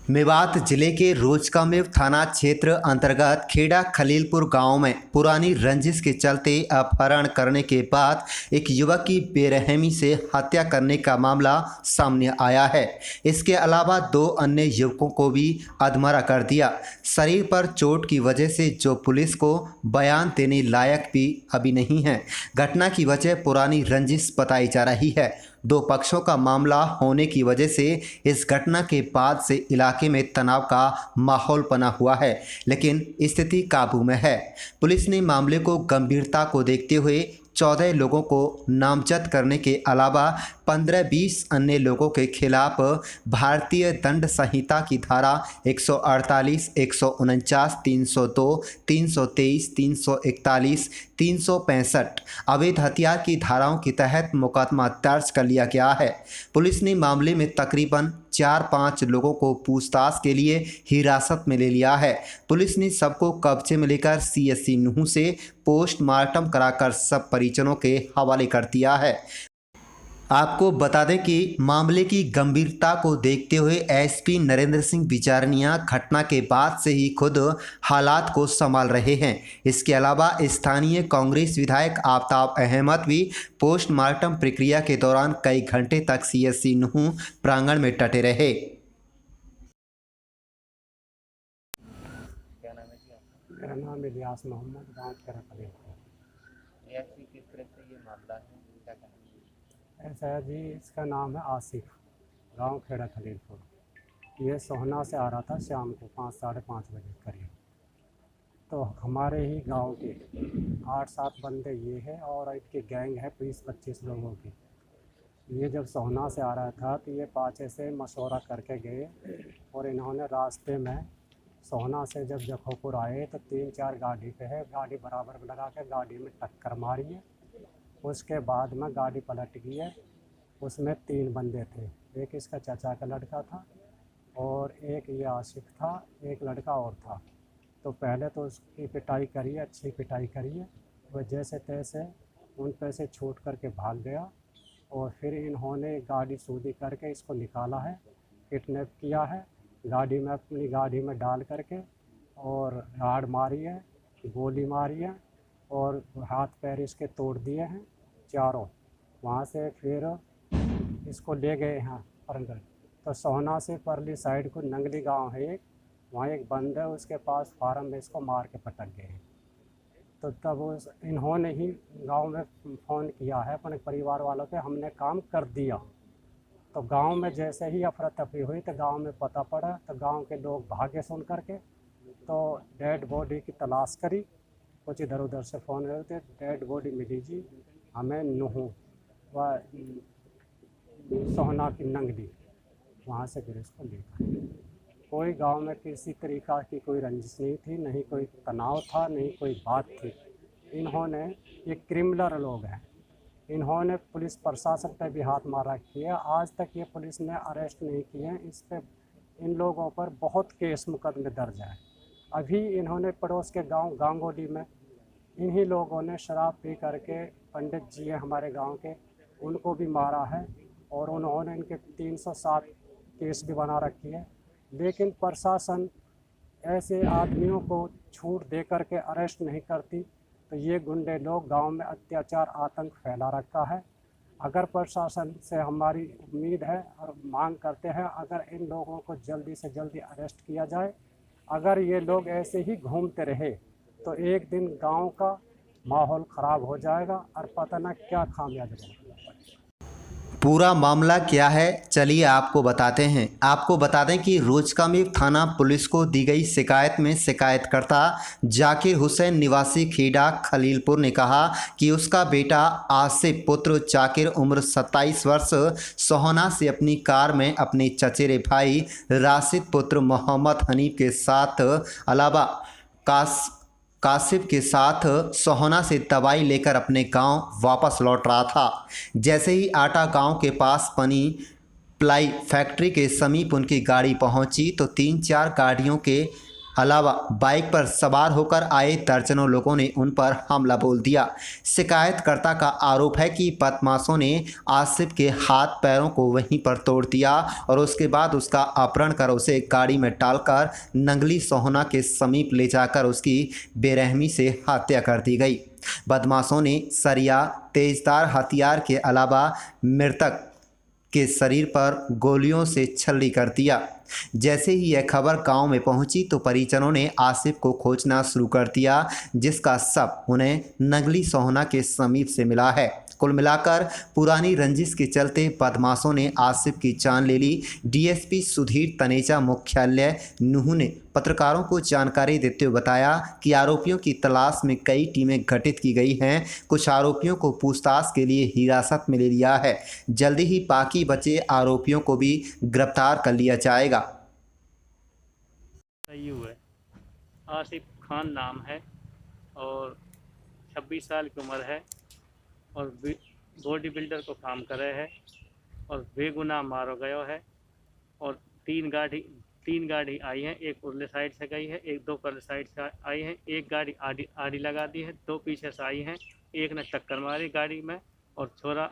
मेवात जिले के रोजकामेव थाना क्षेत्र अंतर्गत खेड़ा खलीलपुर गांव में पुरानी रंजिश के चलते अपहरण करने के बाद एक युवक की बेरहमी से हत्या करने का मामला सामने आया है। इसके अलावा दो अन्य युवकों को भी अधमरा कर दिया। शरीर पर चोट की वजह से जो पुलिस को बयान देने लायक भी अभी नहीं है। घटना की वजह पुरानी रंजिश बताई जा रही है। दो पक्षों का मामला होने की वजह से इस घटना के बाद से इलाके में तनाव का माहौल बना हुआ है, लेकिन स्थिति काबू में है। पुलिस ने मामले को गंभीरता को देखते हुए 14 लोगों को नामजद करने के अलावा 15-20 अन्य लोगों के खिलाफ भारतीय दंड संहिता की धारा 148, 149, 302, 323, 341, 365 अवैध हथियार की धाराओं के तहत मुकदमा दर्ज कर लिया गया है। पुलिस ने मामले में तकरीबन 4-5 लोगों को पूछताछ के लिए हिरासत में ले लिया है। पुलिस ने सबको कब्जे में लेकर CSC नूह से पोस्टमार्टम कराकर सब परिजनों के हवाले कर दिया है। आपको बता दें कि मामले की गंभीरता को देखते हुए SP नरेंद्र सिंह बिचारनिया घटना के बाद से ही खुद हालात को संभाल रहे हैं। इसके अलावा स्थानीय कांग्रेस विधायक आफ्ताब अहमद भी पोस्टमार्टम प्रक्रिया के दौरान कई घंटे तक CSC नूह प्रांगण में डटे रहे। क्या नाम है जी आपका? मेरा नाम इलियास मोहम्मद, गाँव खेड़ा खलीलपुर। ऐसी किस तरह से ये मामला है, क्या कहना है? ऐसा है जी, इसका नाम है आसिफ, गांव खेड़ा खलीलपुर। ये सोहना से आ रहा था शाम को 5-5:30 बजे करीब। तो हमारे ही गांव के 8-7 बंदे ये है और इनकी गैंग है 20-25 लोगों की। ये जब सोहना से आ रहा था तो ये पाचे से मशवरा करके गए और इन्होंने रास्ते में सोहना से जब जखोपुर आए तो 3-4 गाड़ी पे है, गाड़ी बराबर लगा के गाड़ी में टक्कर मारी है। उसके बाद में गाड़ी पलट गई है। उसमें 3 बंदे थे, एक इसका चाचा का लड़का था और एक ये आशिफ था, एक लड़का और था। तो पहले तो उसकी पिटाई करी है, अच्छी पिटाई करी है। वह जैसे तैसे उन पे से छूट करके भाग गया और फिर इन्होंने गाड़ी सूदी करके इसको निकाला है, किडनैप किया है, गाड़ी में अपनी गाड़ी में डाल करके और राड मारी है, गोली मारी है और हाथ पैर इसके तोड़ दिए हैं चारों। वहाँ से फिर इसको ले गए हैं परंगल। तो सोहना से परली साइड को नंगली गांव है एक, वहाँ एक बंद है, उसके पास फार्म में इसको मार के पटक गए हैं। तो तब इन्होंने ही गांव में फ़ोन किया है अपने परिवार वालों के, हमने काम कर दिया। तो गांव में जैसे ही अफरा तफरी हुई तो गांव में पता पड़ा, तो गांव के लोग भागे सुन करके, तो डेड बॉडी की तलाश करी। कुछ इधर उधर से फ़ोन रहे थे, डेड बॉडी मिली जी हमें नूह व सोहना की नंगली, वहाँ से फिर इसको लेकर। कोई गांव में किसी तरीक़ा की कोई रंजिश नहीं थी, नहीं कोई तनाव था, नहीं कोई बात थी। इन्होंने, ये क्रिमिनल लोग हैं, इन्होंने पुलिस प्रशासन पर भी हाथ मारा किया। आज तक ये पुलिस ने अरेस्ट नहीं किए हैं। इस पर इन लोगों पर बहुत केस मुकदमे दर्ज है। अभी इन्होंने पड़ोस के गांव गांगोली में इन्हीं लोगों ने शराब पी करके, पंडित जी हैं हमारे गांव के, उनको भी मारा है और उन्होंने इनके 307 केस भी बना रखी है। लेकिन प्रशासन ऐसे आदमियों को छूट दे करके अरेस्ट नहीं करती, तो ये गुंडे लोग गांव में अत्याचार आतंक फैला रखा है। अगर प्रशासन से हमारी उम्मीद है और मांग करते हैं, अगर इन लोगों को जल्दी से जल्दी अरेस्ट किया जाए। अगर ये लोग ऐसे ही घूमते रहे तो एक दिन गांव का माहौल ख़राब हो जाएगा और पता न क्या खामियाजा बनेगा। पूरा मामला क्या है, चलिए आपको बताते हैं। आपको बता दें कि रोजकामेव थाना पुलिस को दी गई शिकायत में शिकायतकर्ता जाकिर हुसैन निवासी खेड़ा खलीलपुर ने कहा कि उसका बेटा आसिफ पुत्र जाकिर उम्र 27 वर्ष सोहना से अपनी कार में अपने चचेरे भाई राशिद पुत्र मोहम्मद हनीफ के साथ अलावा कासिफ के साथ सोहना से दवाई लेकर अपने गांव वापस लौट रहा था। जैसे ही आटा गांव के पास बनी प्लाई फैक्ट्री के समीप उनकी गाड़ी पहुंची तो 3-4 गाड़ियों के अलावा बाइक पर सवार होकर आए दर्जनों लोगों ने उन पर हमला बोल दिया। शिकायतकर्ता का आरोप है कि बदमाशों ने आसिफ के हाथ पैरों को वहीं पर तोड़ दिया और उसके बाद उसका अपहरण कर उसे गाड़ी में डालकर नंगली सोहना के समीप ले जाकर उसकी बेरहमी से हत्या कर दी गई। बदमाशों ने सरिया, तेजधार हथियार के अलावा मृतक के शरीर पर गोलियों से छल्ली कर दिया। जैसे ही यह खबर गांव में पहुंची तो परिजनों ने आसिफ को खोजना शुरू कर दिया, जिसका शव उन्हें नंगली सोहना के समीप से मिला है। कुल मिलाकर पुरानी रंजिश के चलते बदमाशों ने आसिफ की जान ले ली। डीएसपी सुधीर तनेजा मुख्यालय नूंह ने पत्रकारों को जानकारी देते हुए बताया कि आरोपियों की तलाश में कई टीमें गठित की गई हैं। कुछ आरोपियों को पूछताछ के लिए हिरासत में ले लिया है। जल्दी ही बाकी बचे आरोपियों को भी गिरफ्तार कर लिया जाएगा। सही है, आसिफ खान नाम है और 26 साल की उम्र है और बॉडी बिल्डर को काम कर रहे हैं और बेगुनाह मारो गयो है। और तीन गाड़ी आई है, एक उरले साइड से गई है, एक दो परले साइड से आई है, एक गाड़ी आड़ी लगा दी है, दो पीछे से आई हैं, एक ने टक्कर मारी गाड़ी में और छोरा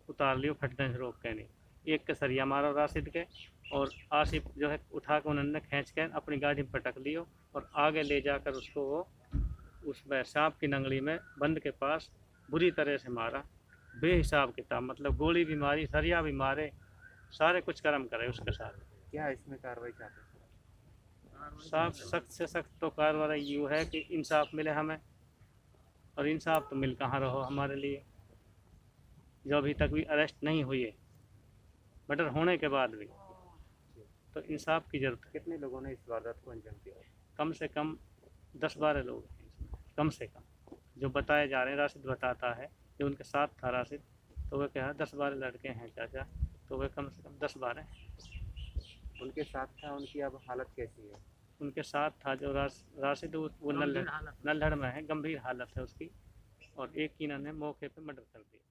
उतार लियो फटने से रोक के नहीं। एक के सरिया मारो राशिद के और आसिफ जो है उठा के उन्होंने खींच के अपनी गाड़ी में पटक लियो और आगे ले जाकर उसको वो उसमें सांप की नंगली में बंद के पास बुरी तरह से मारा। बेहिसाब किताब, मतलब गोली भी मारी, सरिया भी मारे, सारे कुछ कर्म करे उसके साथ। क्या इसमें कार्रवाई चाहते हैं? साफ सख्त से सख्त तो कार्रवाई यूँ है कि इंसाफ मिले हमें, और इंसाफ तो मिल कहाँ रहो हमारे लिए, जो अभी तक भी अरेस्ट नहीं हुई है, मर्डर होने के बाद भी, तो इंसाफ की जरूरत है। कितने लोगों ने इस वारदात को अंजाम दिया? कम से कम 10-12 लोग हैं इसमें, कम से कम जो बताए जा रहे हैं। राशिद बताता है कि उनके साथ था राशिद, तो वह कहा 10-12 लड़के हैं चाचा, तो वह कम से कम 10-12 उनके साथ था। उनकी अब हालत कैसी है? उनके साथ था जो राशिद, वो नल्हड़ में है, गंभीर हालत है उसकी, और एक की इन्होंने मौके पे मर्डर कर दिया।